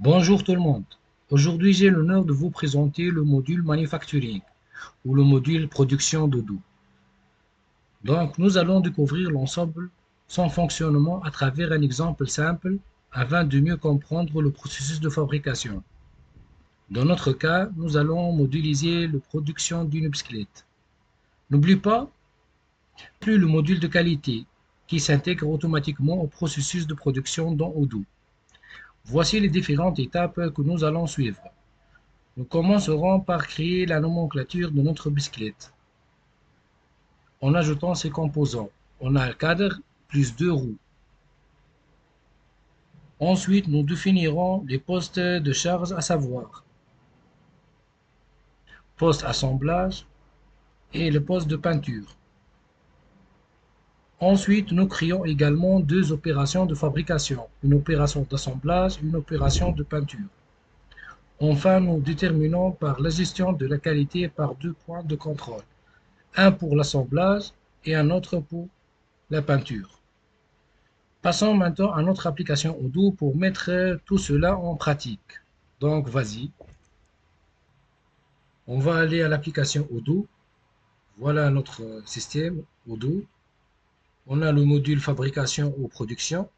Bonjour tout le monde. Aujourd'hui, j'ai l'honneur de vous présenter le module Manufacturing ou le module Production de doux. Donc, nous allons découvrir l'ensemble, son fonctionnement à travers un exemple simple afin de mieux comprendre le processus de fabrication. Dans notre cas, nous allons modéliser la production d'une bicyclette. N'oublie pas plus le module de qualité qui s'intègre automatiquement au processus de production dans Odoo. Voici les différentes étapes que nous allons suivre. Nous commencerons par créer la nomenclature de notre bicyclette en ajoutant ses composants. On a le cadre plus deux roues. Ensuite, nous définirons les postes de charge à savoir poste assemblage et le poste de peinture. Ensuite, nous créons également deux opérations de fabrication, une opération d'assemblage et une opération de peinture. Enfin, nous déterminons par la gestion de la qualité par deux points de contrôle, un pour l'assemblage et un autre pour la peinture. Passons maintenant à notre application Odoo pour mettre tout cela en pratique. Donc, vas-y, on va aller à l'application Odoo. Voilà notre système Odoo. On a le module fabrication ou production.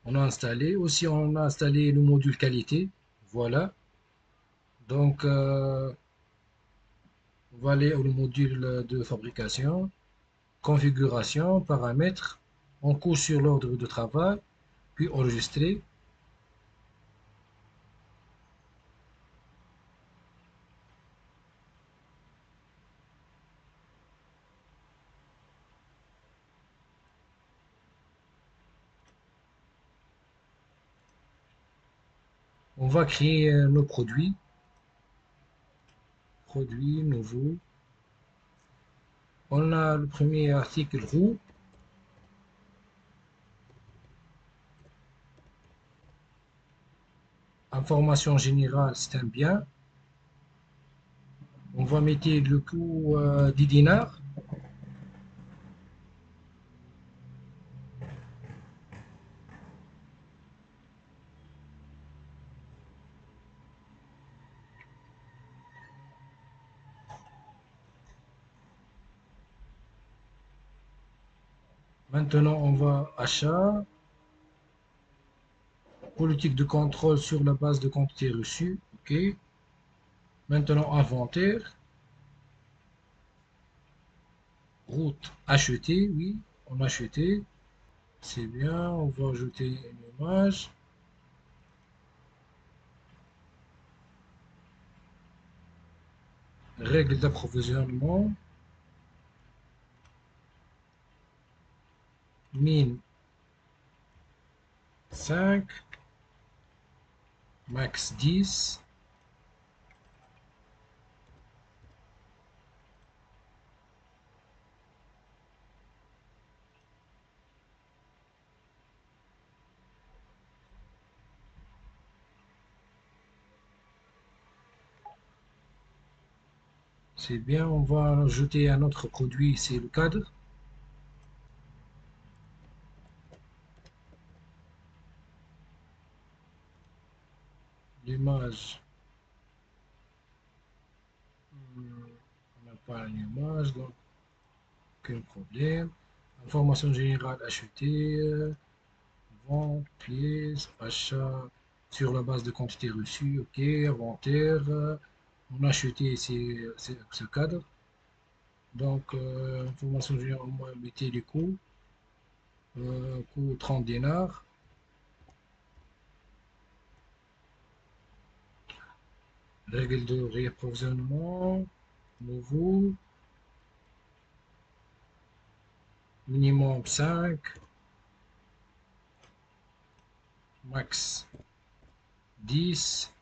On a installé. Aussi, on a installé le module qualité. Voilà. Donc, on va aller au module de fabrication, configuration, paramètres. On couche sur l'ordre de travail, puis enregistrer. On va créer nos produits. Produit nouveau. On a le premier article roux. Information générale, c'est un bien. On va mettre le coût 10 dinars. Maintenant, on va achat. Politique de contrôle sur la base de quantité reçue. OK. Maintenant, inventaire. Route acheter. Oui, on a acheté. C'est bien. On va ajouter une image. Règles d'approvisionnement. Mine 5. Max 10. C'est bien. On va ajouter un autre produit. C'est le cadre. L'image. On n'a pas une image, donc aucun problème. Information générale achetée, vente, pièce, achat sur la base de quantité reçue, ok, inventaire, on a acheté ce cadre. Donc, information générale, on va mettre les coûts, coût 30 dinars, règle de réapprovisionnement, nouveau, minimum 5, max 10.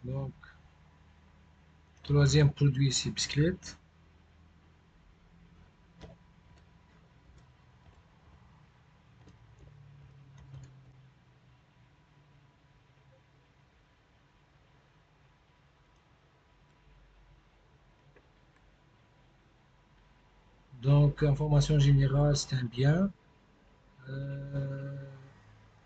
Donc, troisième produit, c'est bicyclette. Donc, information générale, c'est un bien. Euh,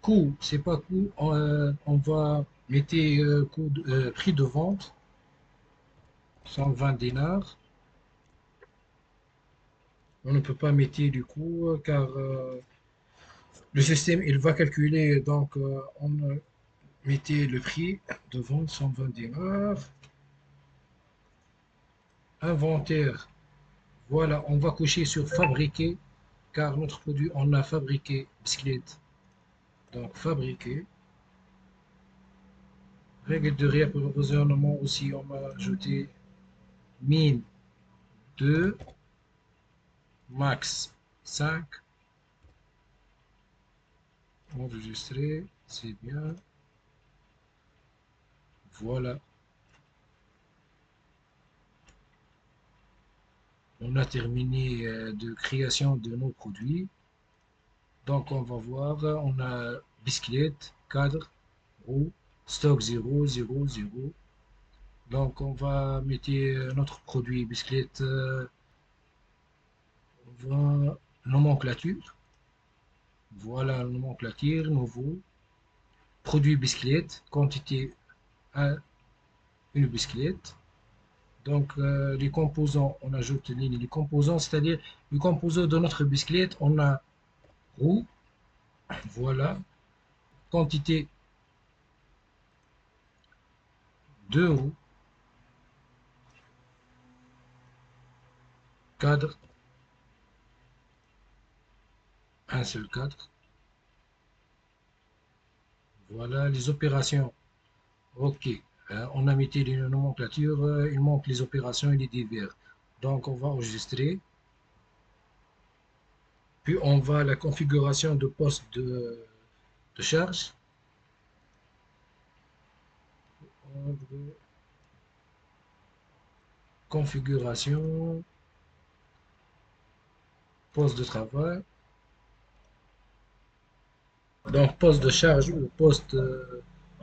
Coût, c'est pas coût. On va mettre prix de vente, 120 dinars. On ne peut pas mettre du coût car le système il va calculer. Donc, on mettait le prix de vente, 120 dinars. Inventaire, voilà, on va cocher sur fabriquer car notre produit, on a fabriqué bicyclette. Donc, fabriqué. Règle de réapprovisionnement aussi, on va ajouter mine 2 max 5. Enregistrer, c'est bien. Voilà, on a terminé de création de nos produits. Donc, on va voir, on a bicyclette, cadre, roue, stock 0, 0, 0. Donc, on va mettre notre produit bicyclette, nomenclature. Voilà, nomenclature, nouveau. Produit bicyclette, quantité 1, une bicyclette. Donc, les composants, on ajoute les composants, c'est-à-dire les composants de notre bicyclette, on a roue, voilà, quantité de roues, cadre, un seul cadre, voilà, les opérations, ok. On a mis les nomenclatures, il manque les opérations et les divers. Donc, on va enregistrer, puis on va à la configuration de poste de charge. Configuration, poste de travail. Donc, poste de charge ou poste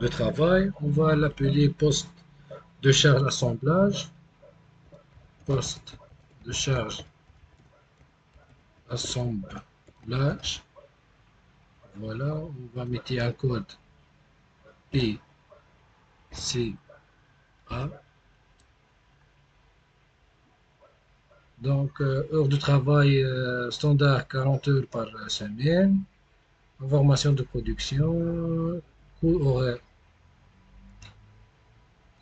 de travail, on va l'appeler poste de charge assemblage. Poste de charge assemblage. Voilà, on va mettre un code PCA. Donc, heure de travail standard 40 heures par semaine. Information de production. Coût horaire.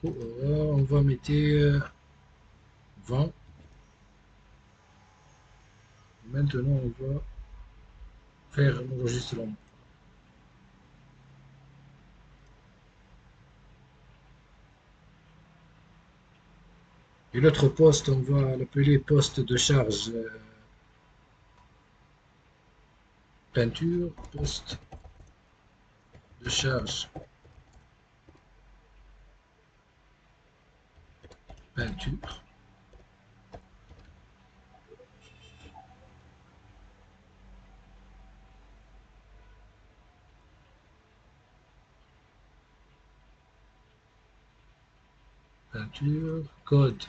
Coût horaire, on va mettre 20. Maintenant, on va faire l'enregistrement. Et l'autre poste, on va l'appeler poste de charge peinture, poste de charge peinture, peinture, code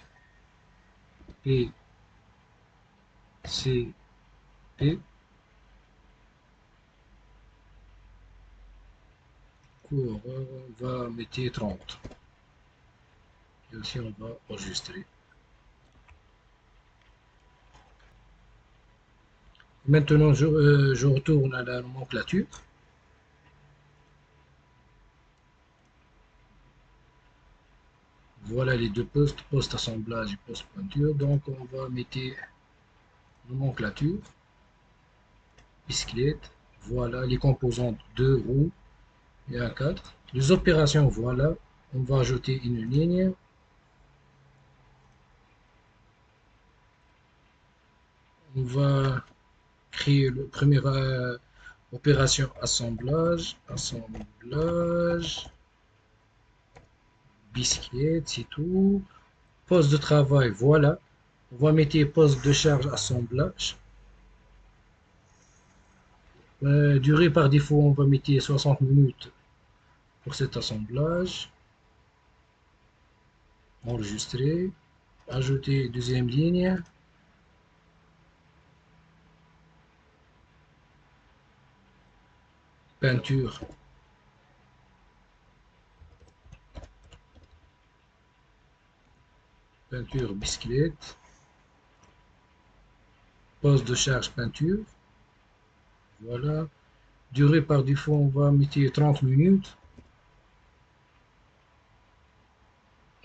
PCP, cours, on va mettre 30. Et aussi, on va enregistrer. Maintenant, je retourne à la nomenclature. Voilà les deux postes, poste assemblage et poste peinture. Donc, on va mettre nomenclature, bicyclette. Voilà les composantes de roues et un cadre. Les opérations, voilà. On va ajouter une ligne. On va créer le premier opération assemblage, bicyclette, c'est tout. Poste de travail, voilà. On va mettre poste de charge assemblage. Durée par défaut, on va mettre 60 minutes pour cet assemblage. Enregistrer. Ajouter deuxième ligne. peinture, peinture bicyclette, poste de charge peinture, voilà. Durée par défaut, on va mettre 30 minutes.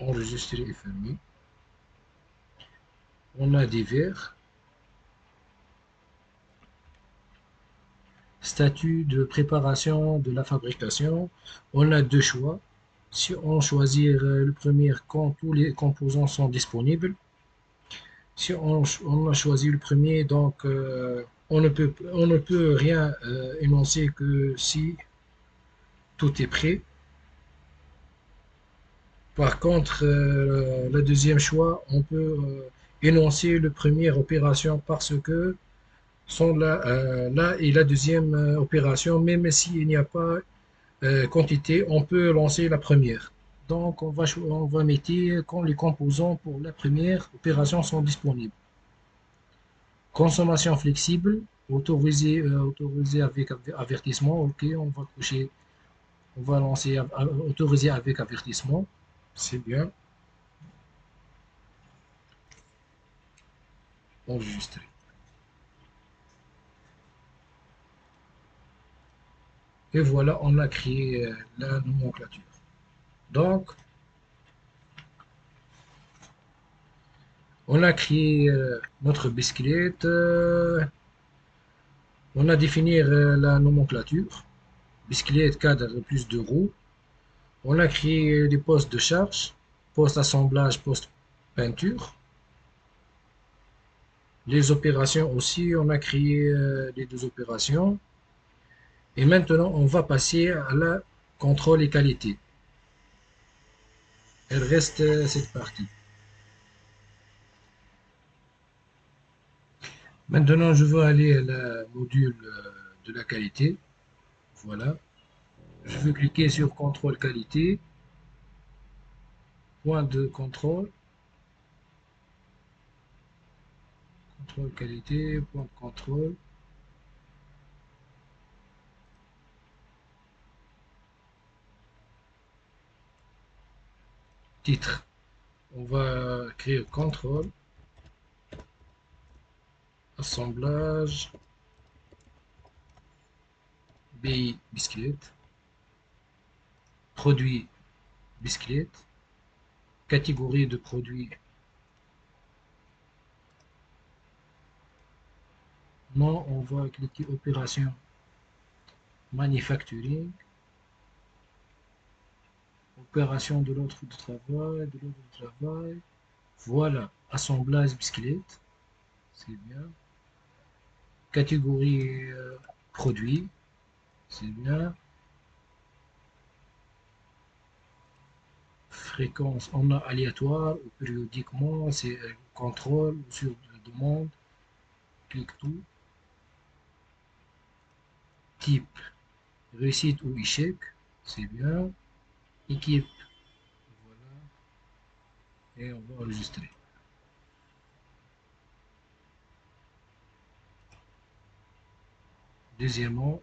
Enregistrer et fermer. On a divers. Statut de préparation de la fabrication. On a deux choix. Si on choisit le premier, quand tous les composants sont disponibles. Si on a choisi le premier, donc on ne peut rien énoncer que si tout est prêt. Par contre, le deuxième choix, on peut énoncer le première opération parce que sont là, là et la deuxième opération, même s'il n'y a pas quantité, on peut lancer la première. Donc, on va mettre quand les composants pour la première opération sont disponibles. Consommation flexible, autorisé avec avertissement. Ok, on va coucher, on va lancer autorisé avec avertissement. C'est bien. Enregistré. Et voilà, on a créé la nomenclature. Donc, on a créé notre bicyclette. On a défini la nomenclature. Bicyclette, cadre plus de roues. On a créé des postes de charge, poste assemblage, poste peinture. Les opérations aussi, on a créé les deux opérations. Et maintenant, on va passer à la contrôle et qualité. Elle reste cette partie. Maintenant, je veux aller à la module de la qualité. Voilà. Je veux cliquer sur contrôle qualité, point de contrôle, contrôle qualité, point de contrôle, titre. On va créer contrôle, assemblage, BI biscuit, produit biscuit, catégorie de produits. Non, on va cliquer opération manufacturing, opération de l'autre de travail, de l'autre de travail. Voilà, assemblage biscuit, c'est bien. Catégorie produit, c'est bien. Fréquence, on a aléatoire ou périodiquement, c'est contrôle sur demande, clique tout. Type, réussite ou échec, c'est bien. Équipe, voilà, et on va enregistrer. Deuxièmement,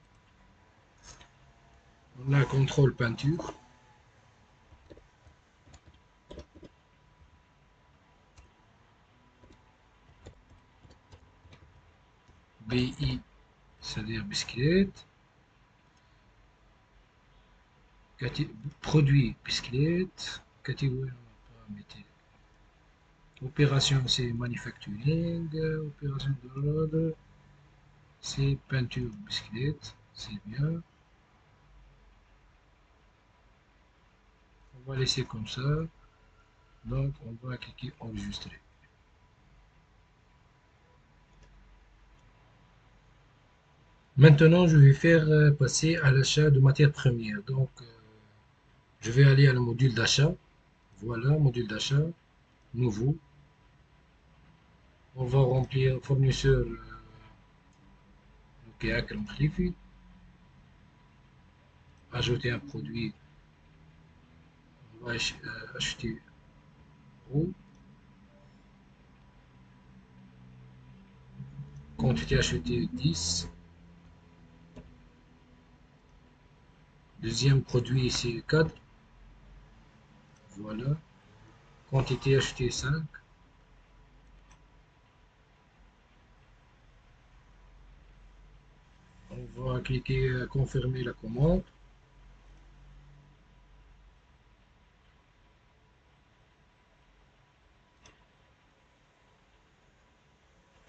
on a contrôle peinture. BI, c'est-à-dire biscuit. Produit biscuit. Catégorie, on va pas mettre. Opération, c'est manufacturing. Opération de l'ordre, c'est peinture biscuit. C'est bien. On va laisser comme ça. Donc, on va cliquer enregistrer. Maintenant, je vais faire passer à l'achat de matières premières. Donc, je vais aller à le module d'achat. Voilà, module d'achat, nouveau. On va remplir fournisseur Akram Khalifi. Ajouter un produit. On va acheter eau. Quantité achetée 10. Deuxième produit ici, cadre. Voilà. Quantité achetée 5. On va cliquer confirmer la commande.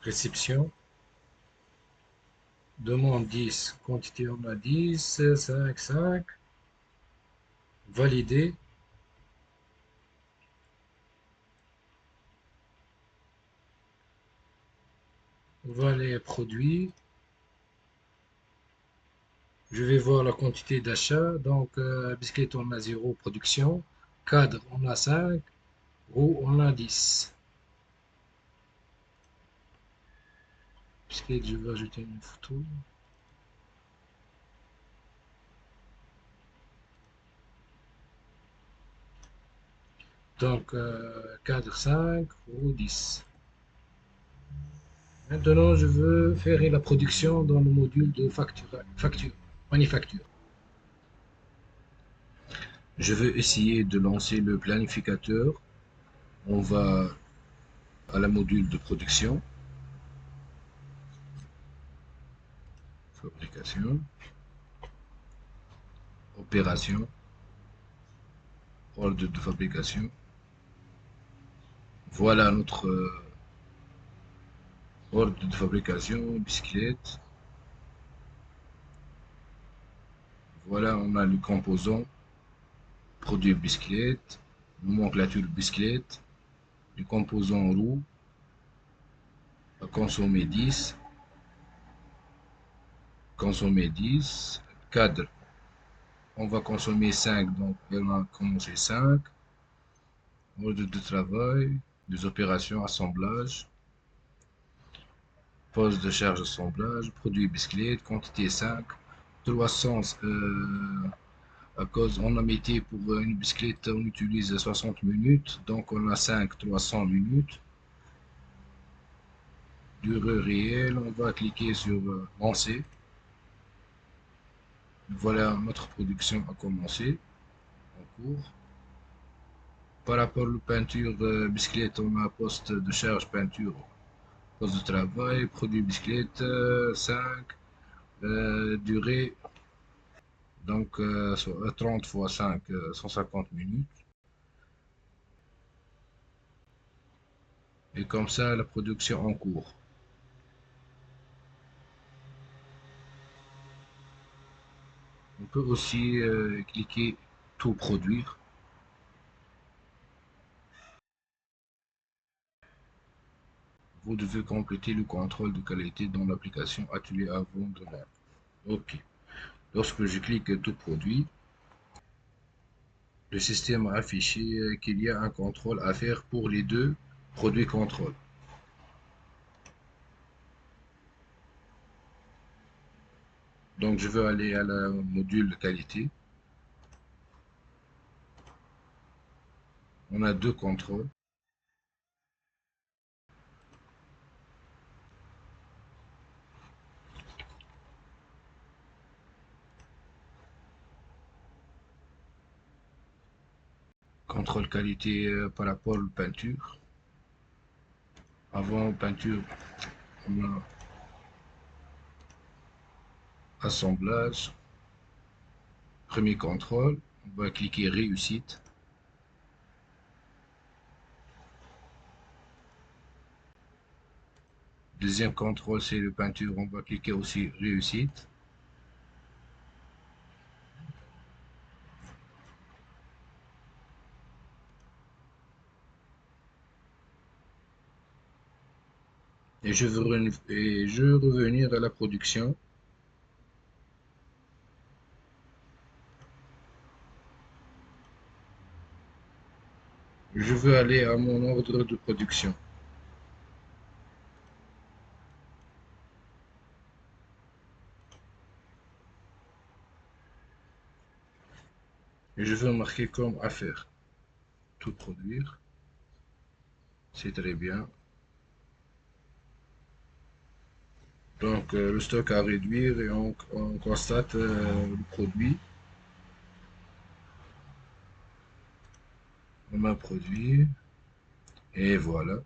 Réception. Demande 10. Quantité on a 10. 5, 5. Valider. On va aller produits. Je vais voir la quantité d'achat. Donc, biscuit, on a 0 production. Cadre, on a 5. Roue, on a 10. Biscuit, je vais ajouter une photo. Donc, cadre 5, roue 10. Maintenant, je veux faire la production dans le module de facture, manufacture. Je veux essayer de lancer le planificateur. On va à la module de production, fabrication, opération, ordre de fabrication. Voilà notre ordre de fabrication, bicyclette. Voilà, on a le composant, produit bicyclette, nomenclature bicyclette, le composant roue, à consommer 10, consommer 10, cadre, on va consommer 5, donc on va commencer 5, ordre de travail, des opérations, assemblage, poste de charge assemblage, produit bicyclette, quantité 5, 300, à cause on a mis pour une bicyclette, on utilise 60 minutes, donc on a 5, 300 minutes. Durée réelle, on va cliquer sur lancer. Voilà, notre production a commencé en cours. Par rapport à la peinture bicyclette, on a poste de charge peinture, poste de travail, produit bicyclette 5, durée donc 30 fois 5, 150 minutes. Et comme ça, la production en cours. On peut aussi cliquer tout produire. Vous devez compléter le contrôle de qualité dans l'application Atelier avant de l'heure. OK. Lorsque je clique tout produit, le système a affiché qu'il y a un contrôle à faire pour les deux produits contrôle. Donc je veux aller à la module qualité. On a deux contrôles. Contrôle qualité par rapport à la peinture. Avant peinture, on a assemblage. Premier contrôle, on va cliquer réussite. Deuxième contrôle, c'est le peinture, on va cliquer aussi réussite. Et je veux revenir à la production. Je veux aller à mon ordre de production. Et je veux marquer comme affaire. Tout produire. C'est très bien. Donc le stock à réduire et on constate le produit. on a produit, et voilà.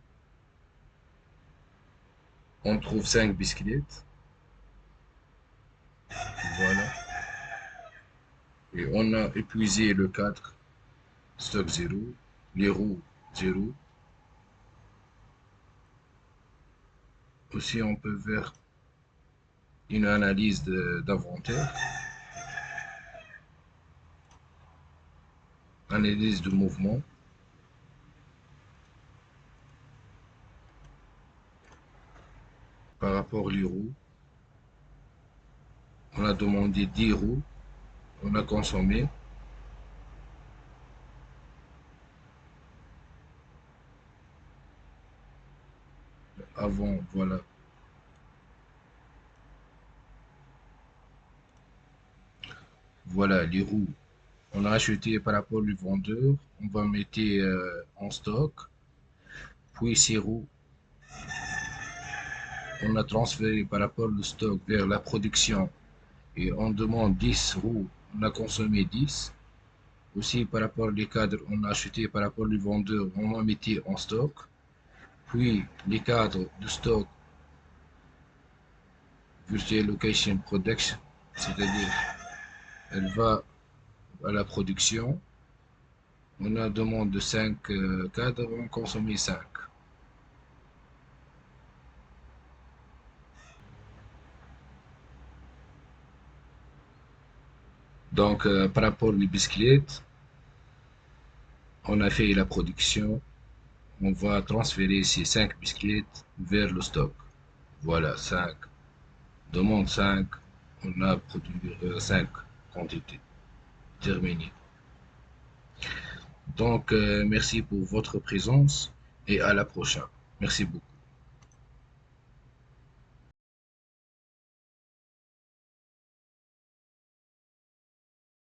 On trouve 5 bicyclettes, voilà. Et on a épuisé le cadre, stock 0, les roues 0. Aussi, on peut faire une analyse d'inventaire, analyse de mouvement. Par rapport aux roues, on a demandé 10 roues, on a consommé. Avant, voilà. Voilà les roues. On a acheté par rapport au vendeur, on va mettre en stock. Puis ces roues, on a transféré par rapport au stock vers la production et on demande 10 roues, on a consommé 10. Aussi par rapport aux cadres, on a acheté par rapport au vendeur, on a mis en stock. Puis les cadres de stock, Virtual Location Production, c'est-à-dire elle va à la production. On a demande de 5 cadres, on consomme 5. Donc, par rapport aux bicyclettes, on a fait la production. On va transférer ces 5 bicyclettes vers le stock. Voilà, 5. Demande 5. On a produit 5 quantités. Terminé. Donc, merci pour votre présence et à la prochaine. Merci beaucoup.